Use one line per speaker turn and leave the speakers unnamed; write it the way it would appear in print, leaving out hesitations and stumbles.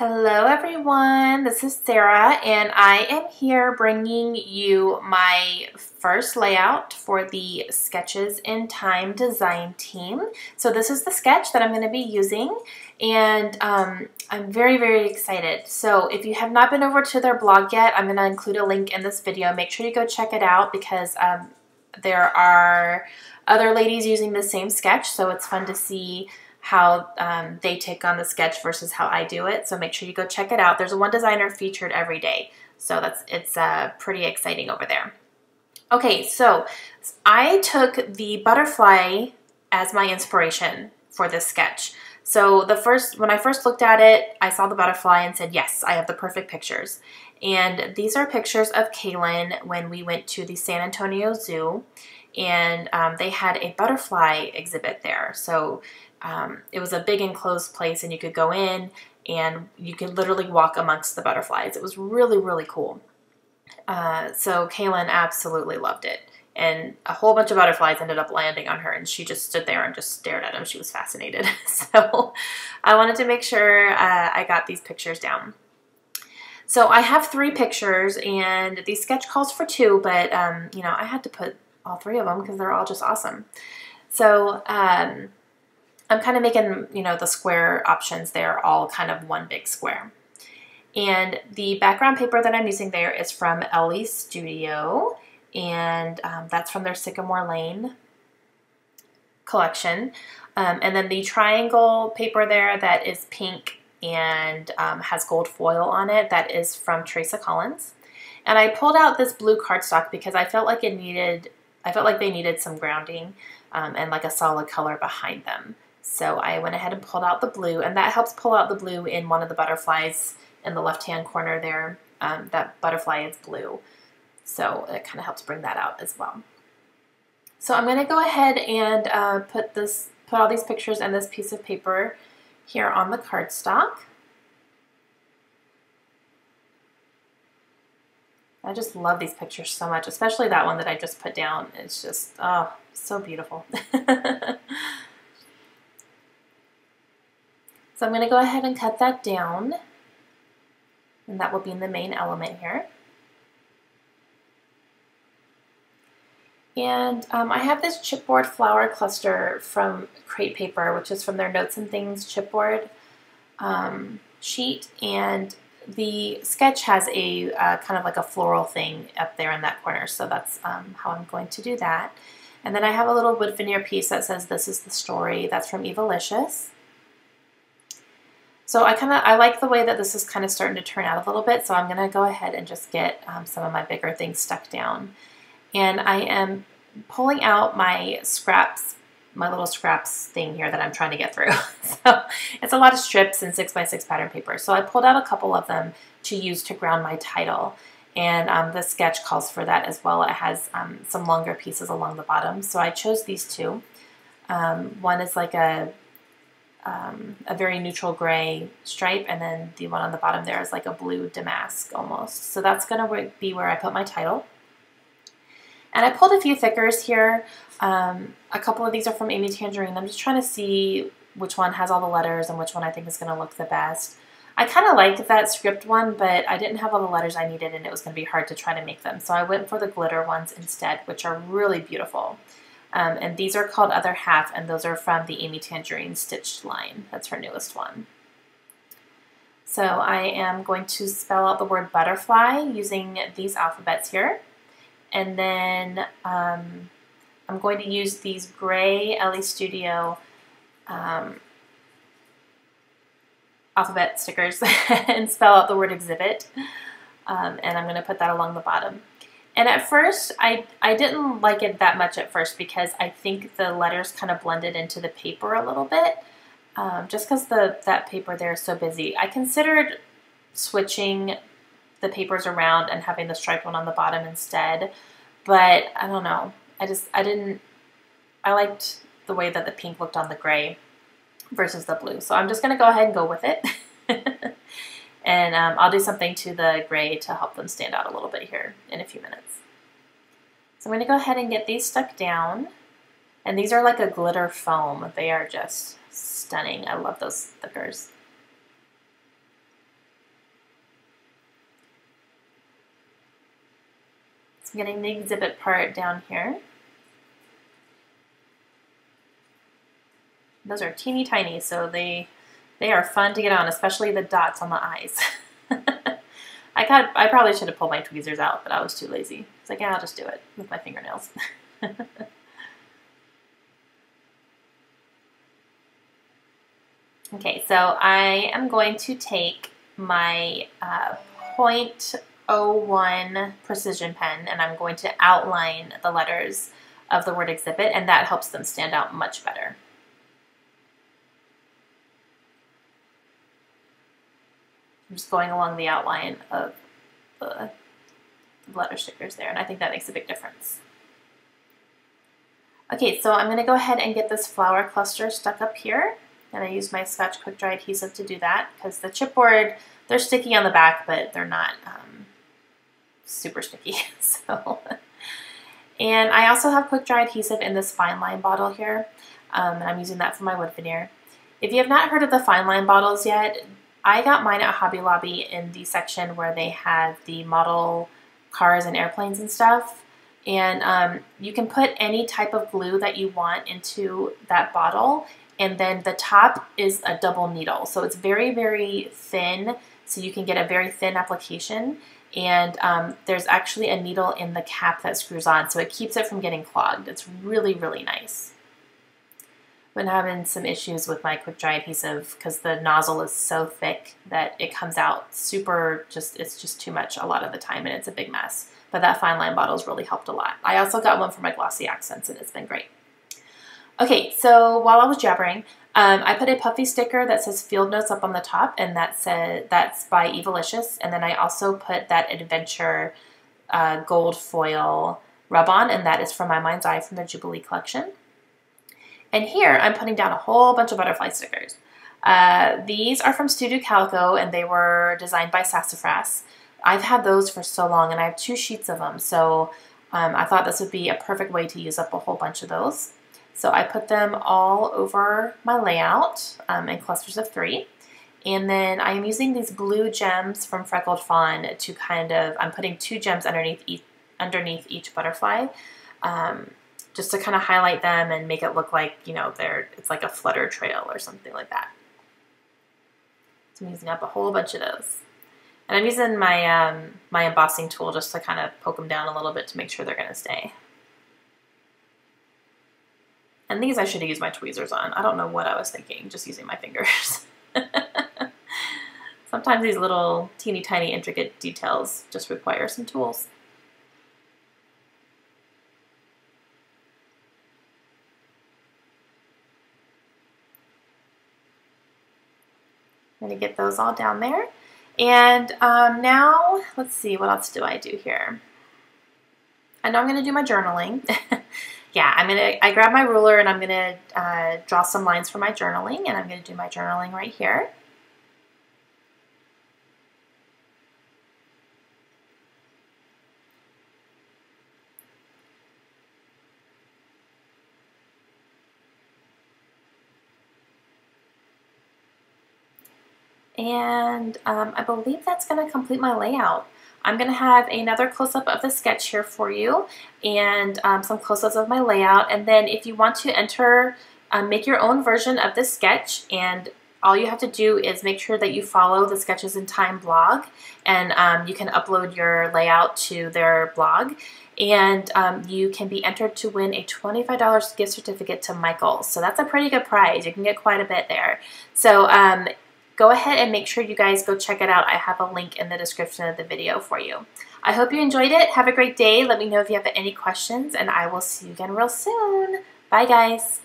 Hello everyone, this is Sarah and I am here bringing you my first layout for the Sketches in Time design team. So this is the sketch that I'm going to be using and I'm very excited. So if you have not been over to their blog yet, I'm going to include a link in this video. Make sure you go check it out because there are other ladies using the same sketch, so it's fun to see how they take on the sketch versus how I do it. So make sure you go check it out. There's one designer featured every day. So it's pretty exciting over there. Okay, so I took the butterfly as my inspiration for this sketch. So when I first looked at it, I saw the butterfly and said, yes, I have the perfect pictures. And these are pictures of Kaylin when we went to the San Antonio Zoo, and they had a butterfly exhibit there. So it was a big enclosed place and you could go in and you could literally walk amongst the butterflies. It was really cool. So Kaylin absolutely loved it. And a whole bunch of butterflies ended up landing on her and she just stood there and just stared at them. She was fascinated. So I wanted to make sure I got these pictures down. So I have 3 pictures and the sketch calls for 2, but you know, I had to put all 3 of them because they're all just awesome. So I'm kind of making, you know, the square options there all kind of one big square. And the background paper that I'm using there is from Ellie Studio, and that's from their Sycamore Lane collection. And then the triangle paper there that is pink and has gold foil on it, that is from Teresa Collins. And I pulled out this blue cardstock because I felt like they needed some grounding and like a solid color behind them. So I went ahead and pulled out the blue, and that helps pull out the blue in one of the butterflies in the left-hand corner there. That butterfly is blue, so it kind of helps bring that out as well. So I'm going to go ahead and put all these pictures and this piece of paper here on the cardstock. I just love these pictures so much, especially that one that I just put down. It's just, oh, so beautiful. So I'm going to go ahead and cut that down, and that will be in the main element here. And I have this chipboard flower cluster from Crate Paper, which is from their Notes and Things chipboard sheet, and the sketch has a kind of like a floral thing up there in that corner, so that's how I'm going to do that. And then I have a little wood veneer piece that says "This is the story." That's from Evalicious. So I like the way that this is kind of starting to turn out a little bit, so I'm going to go ahead and just get some of my bigger things stuck down. And I am pulling out my scraps, my little scraps thing here that I'm trying to get through. So it's a lot of strips and 6x6 pattern paper. So I pulled out a couple of them to use to ground my title. And the sketch calls for that as well. It has some longer pieces along the bottom. So I chose these 2. One is like a very neutral gray stripe, and then the one on the bottom there is like a blue damask almost. So that's going to be where I put my title. And I pulled a few thickers here. A couple of these are from Amy Tangerine. I'm just trying to see which one has all the letters and which one I think is going to look the best. I kind of liked that script one, but I didn't have all the letters I needed and it was going to be hard to try to make them. So I went for the glitter ones instead, which are really beautiful. And these are called Other Half, and those are from the Amy Tangerine stitched line. That's her newest one. So I am going to spell out the word butterfly using these alphabets here. And then I'm going to use these gray Ellie Studio alphabet stickers and spell out the word exhibit. And I'm going to put that along the bottom. And at first, I didn't like it that much at first because I think the letters kind of blended into the paper a little bit, just because that paper there is so busy. I considered switching the papers around and having the striped one on the bottom instead, but I don't know. I liked the way that the pink looked on the gray versus the blue. So I'm just going to go ahead and go with it. And I'll do something to the gray to help them stand out a little bit here in a few minutes. So I'm going to go ahead and get these stuck down. And these are like a glitter foam. They are just stunning. I love those stickers. I'm getting the exhibit part down here. Those are teeny tiny, so they are fun to get on, especially the dots on the eyes. I probably should have pulled my tweezers out, but I was too lazy. It's like, yeah, I'll just do it with my fingernails. Okay, so I am going to take my .01 precision pen, and I'm going to outline the letters of the word exhibit, and that helps them stand out much better. I'm just going along the outline of the letter stickers there, and I think that makes a big difference. Okay, so I'm going to go ahead and get this flower cluster stuck up here. And I use my Scotch Quick Dry adhesive to do that because the chipboard, they're sticky on the back, but they're not super sticky. And I also have Quick Dry adhesive in this fine line bottle here, and I'm using that for my wood veneer. If you have not heard of the fine line bottles yet, I got mine at Hobby Lobby in the section where they had the model cars and airplanes and stuff. And you can put any type of glue that you want into that bottle. And then the top is a double needle. So it's very, very thin. So you can get a very thin application. And there's actually a needle in the cap that screws on. So it keeps it from getting clogged. It's really, really nice. I've been having some issues with my Quick Dry adhesive because the nozzle is so thick that it comes out super, it's just too much a lot of the time, and it's a big mess. But that fine line bottle's really helped a lot. I also got one for my glossy accents, and it's been great. Okay, so while I was jabbering, I put a puffy sticker that says Field Notes up on the top, and that's by Evilicious. And then I also put that Adventure gold foil rub-on, and that is from My Mind's Eye from the Jubilee collection. And here I'm putting down a whole bunch of butterfly stickers. These are from Studio Calico, and they were designed by Sassafras. I've had those for so long, and I have 2 sheets of them, so I thought this would be a perfect way to use up a whole bunch of those. So I put them all over my layout in clusters of 3. And then I'm using these blue gems from Freckled Fawn to I'm putting 2 gems underneath each butterfly, just to kind of highlight them and make it look like, you know, it's like a flutter trail or something like that. So I'm using up a whole bunch of those. And I'm using my, my embossing tool just to kind of poke them down a little bit to make sure they're going to stay. And these I should have used my tweezers on. I don't know what I was thinking, just using my fingers. Sometimes these little teeny tiny intricate details just require some tools. I'm going to get those all down there. And now, let's see, what else do I do here? I know I'm going to do my journaling. Yeah, I grab my ruler and I'm going to draw some lines for my journaling, and I'm going to do my journaling right here. And I believe that's going to complete my layout. I'm going to have another close-up of the sketch here for you, and some close-ups of my layout. And then if you want to enter, make your own version of this sketch, and all you have to do is make sure that you follow the Sketches in Time blog, and you can upload your layout to their blog. And you can be entered to win a $25 gift certificate to Michael's. So that's a pretty good prize. You can get quite a bit there. So go ahead and make sure you guys go check it out. I have a link in the description of the video for you. I hope you enjoyed it. Have a great day. Let me know if you have any questions, and I will see you again real soon. Bye, guys.